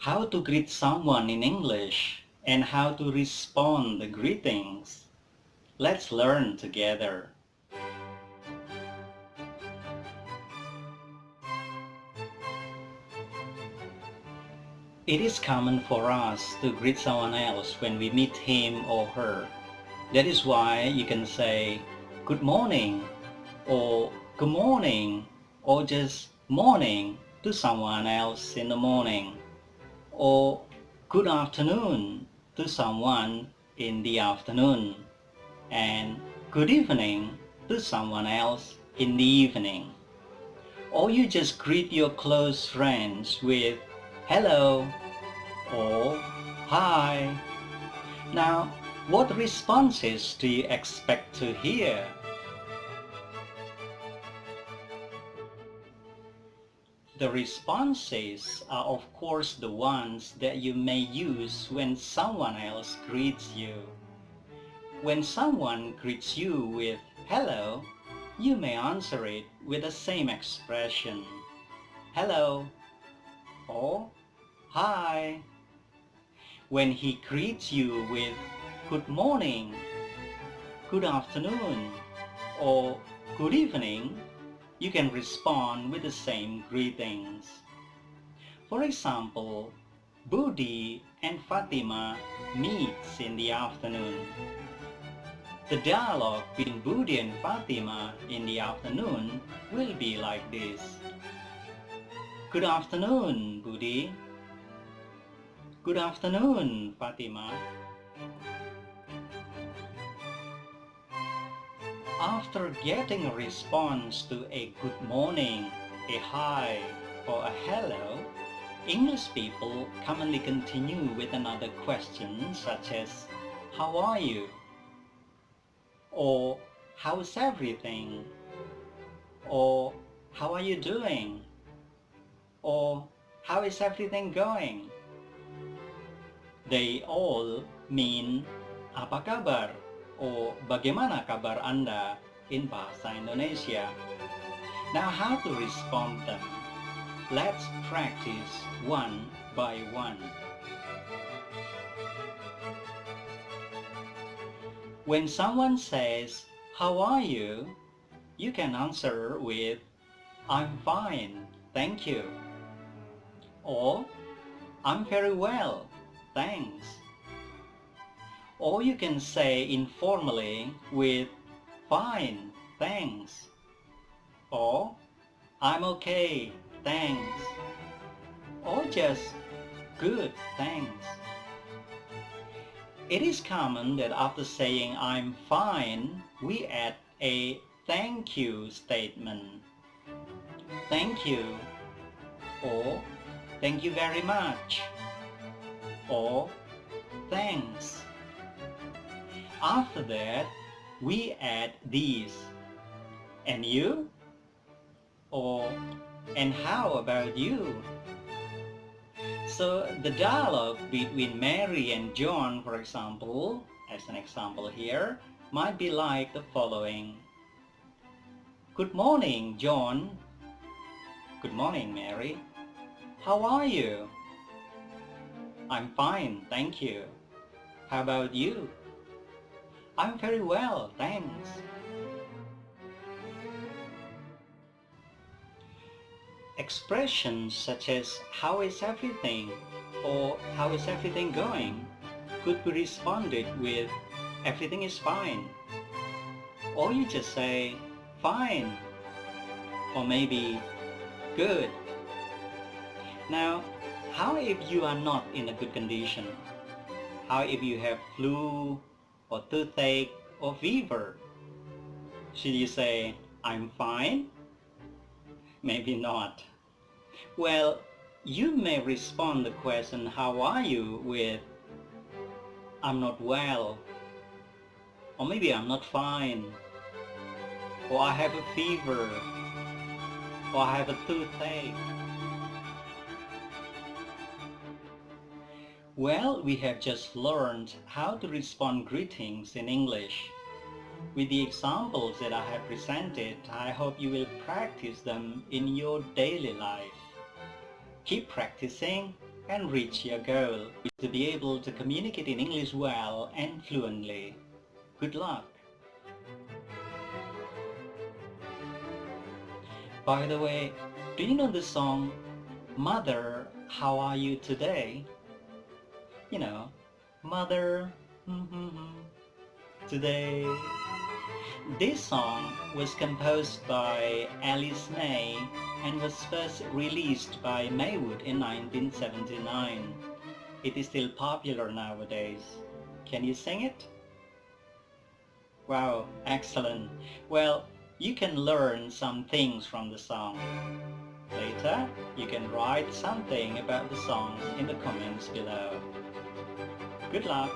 How to greet someone in English and how to respond the greetings. Let's learn together. It is common for us to greet someone else when we meet him or her. That is why you can say good morning or good morning or just morning to someone else in the morning, or good afternoon to someone in the afternoon, and good evening to someone else in the evening. Or you just greet your close friends with hello or hi. Now, what responses do you expect to hear? The responses are of course the ones that you may use when someone else greets you. When someone greets you with hello, you may answer it with the same expression, hello or hi. When he greets you with good morning, good afternoon, or good evening, you can respond with the same greetings. For example, Budi and Fatimah meets in the afternoon. The dialogue between Budi and Fatimah in the afternoon will be like this. Good afternoon, Budi. Good afternoon, Fatimah. After getting a response to a good morning, a hi, or a hello, English people commonly continue with another question such as, how are you? Or how's everything? Or how are you doing? Or how is everything going? They all mean apa kabar or bagaimana kabar Anda in bahasa Indonesia. Now how to respond them? Let's practice one by one. When someone says, how are you? You can answer with, I'm fine, thank you. Or, I'm very well, thanks. Or you can say informally with, fine, thanks. Or, I'm okay, thanks. Or just, good, thanks. It is common that after saying I'm fine, we add a thank you statement. Thank you, or thank you very much, or thanks. After that, we add these, and you, or and how about you? So the dialogue between Mary and John, for example, as an example here, might be like the following. Good morning, John. Good morning, Mary. How are you? I'm fine, thank you. How about you? I'm very well, thanks. Expressions such as how is everything or how is everything going could be responded with everything is fine. Or you just say fine or maybe good. Now, how if you are not in a good condition? How if you have flu or toothache or fever? Should you say I'm fine? Maybe not. Well, you may respond the question how are you with I'm not well, or maybe I'm not fine, or I have a fever, or I have a toothache. Well, we have just learned how to respond greetings in English. With the examples that I have presented, I hope you will practice them in your daily life. Keep practicing and reach your goal to be able to communicate in English well and fluently. Good luck! By the way, do you know the song Mother, How Are You Today? You know, Mother, today. This song was composed by Alice May and was first released by Maywood in 1979. It is still popular nowadays. Can you sing it? Wow, excellent. Well, you can learn some things from the song. Later, you can write something about the song in the comments below. Good luck!